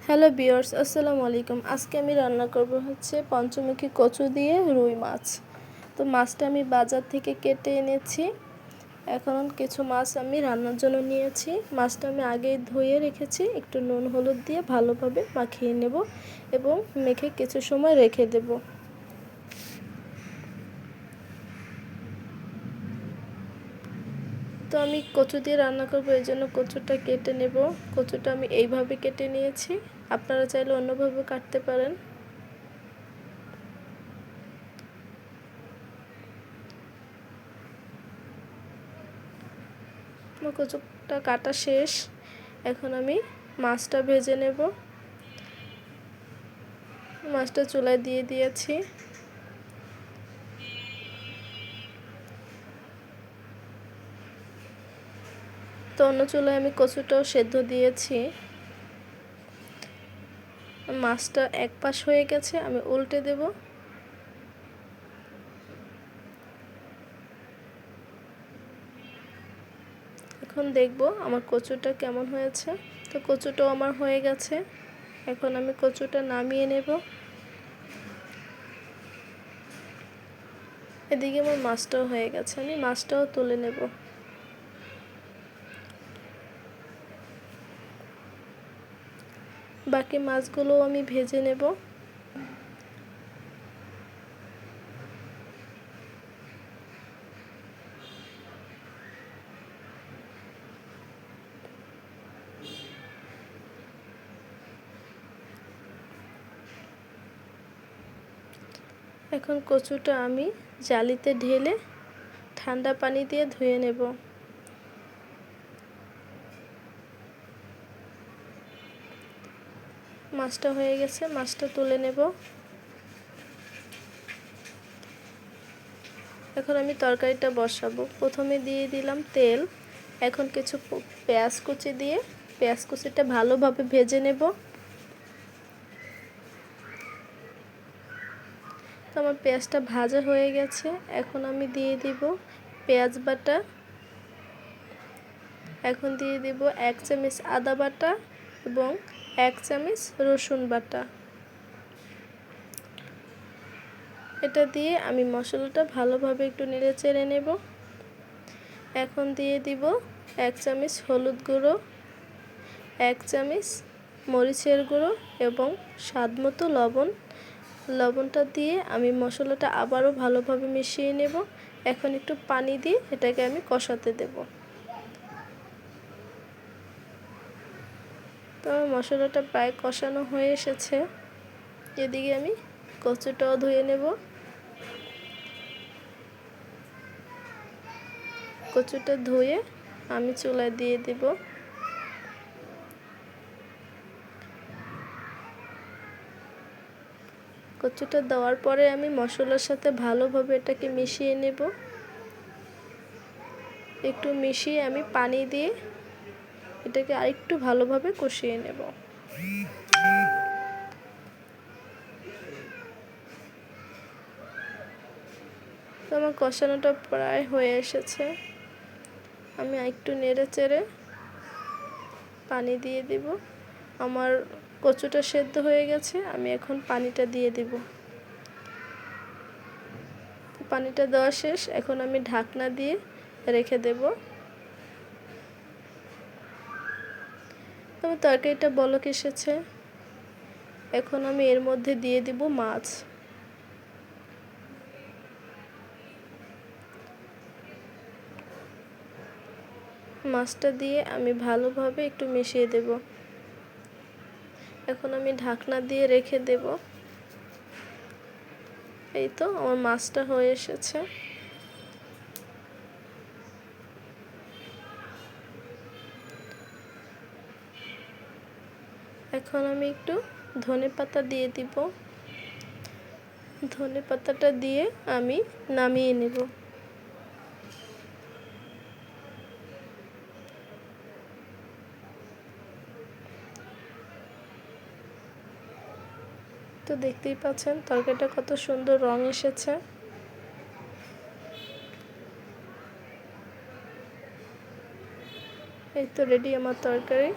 Hello viewers, আসসালামু আলাইকুম। আজকে আমি রান্না করব হচ্ছে পঞ্চমুখী কচু দিয়ে রুই মাছ। তো মাছটা আমি বাজার থেকে কেটে এনেছি। এখন কিছু মাছ আমি রান্নার জন্য নিয়েছি। মাছটা আমি আগেই ধুয়ে রেখেছি, একটু নুন হলুদ দিয়ে ভালোভাবে মাখিয়ে নেব এবং মেখে কিছু সময় রেখে দেব। তো আমি কচু দিয়ে রান্না করব, এই জন্য কচুটা কেটে নেব। কচুটা আমি এইভাবে কেটে নিয়েছি, আপনারা চাইলে অন্যভাবে কাটতে পারেন। আমার কচুটা কাটা শেষ। এখন আমি মাছটা ভেজে নেব। মাছটা চুলায় দিয়ে দিয়েছি। তো অন্য চুলায় আমি কচুটাও সেদ্ধ দিয়েছি। মাছটা এক পাশ হয়ে গেছে, আমি উল্টে দেব। এখন দেখব আমার কচুটা কেমন হয়েছে। তো কচুটাও আমার হয়ে গেছে। এখন আমি কচুটা নামিয়ে নেব। এদিকে আমার মাছটাও হয়ে গেছে, আমি মাছটাও তুলে নেব। বাকি মাছগুলোও আমি ভেজে নেব। এখন কচুটা আমি জালিতে ঢেলে ঠান্ডা পানি দিয়ে ধুয়ে নেব। মাছটা হয়ে গেছে, মাছটা তুলে নেব। এখন আমি তরকারিটা বসাবো। প্রথমে দিয়ে দিলাম তেল। এখন কিছু পেঁয়াজ কুচি দিয়ে পেঁয়াজ কুচিটা ভালোভাবে ভেজে নেব। তো আমার পেঁয়াজটা ভাজা হয়ে গেছে। এখন আমি দিয়ে দিব পেঁয়াজ বাটা। এখন দিয়ে দিব 1 চামচ আদা বাটা এবং 1 চামচ রসুন বাটা। এটা দিয়ে আমি মশলাটা ভালোভাবে একটু নেড়ে চেড়ে নেব। এখন দিয়ে দিব 1 চামচ হলুদ গুঁড়ো, 1 চামচ মরিচের গুঁড়ো এবং স্বাদমতো লবণ। লবণটা দিয়ে আমি মশলাটা আবারও ভালোভাবে মিশিয়ে নেব। এখন একটু পানি দিয়ে এটাকে আমি কষাতে দেব। তো মশলাটা প্রায় কষানো হয়ে এসেছে। এদিকে আমি কচুটাও ধুয়ে নেব। কচুটা ধুয়ে আমি চুলায় দিয়ে দেব। কচুটা দেওয়ার পরে আমি মশলার সাথে ভালোভাবে এটাকে মিশিয়ে নেব। একটু মিশিয়ে আমি পানি দিয়ে এটাকে আরেকটু ভালোভাবে কষিয়ে নেব। তো আমার কষানোটা প্রায় হয়ে এসেছে। আমি একটু নেড়ে চেড়ে পানি দিয়ে দিব। আমার কচুটা সেদ্ধ হয়ে গেছে, আমি এখন পানিটা দিয়ে দিব। পানিটা দেওয়া শেষ। এখন আমি ঢাকনা দিয়ে রেখে দেব। আমার তরকারিটা বলক এসেছে। এখন আমি এর মধ্যে দিয়ে দিব মাছ। মাছটা দিয়ে আমি ভালোভাবে একটু মিশিয়ে দেব। এখন আমি ঢাকনা দিয়ে রেখে দেব। এই তো আমার মাছটা হয়ে এসেছে। এখন আমি একটু ধনেপাতা দিয়ে দিব। ধনেপাতাটা দিয়ে আমি নামিয়ে নেব। তো দেখতেই পাচ্ছেন তরকারিটা কত সুন্দর রং এসেছে। এই তো রেডি আমার তরকারি।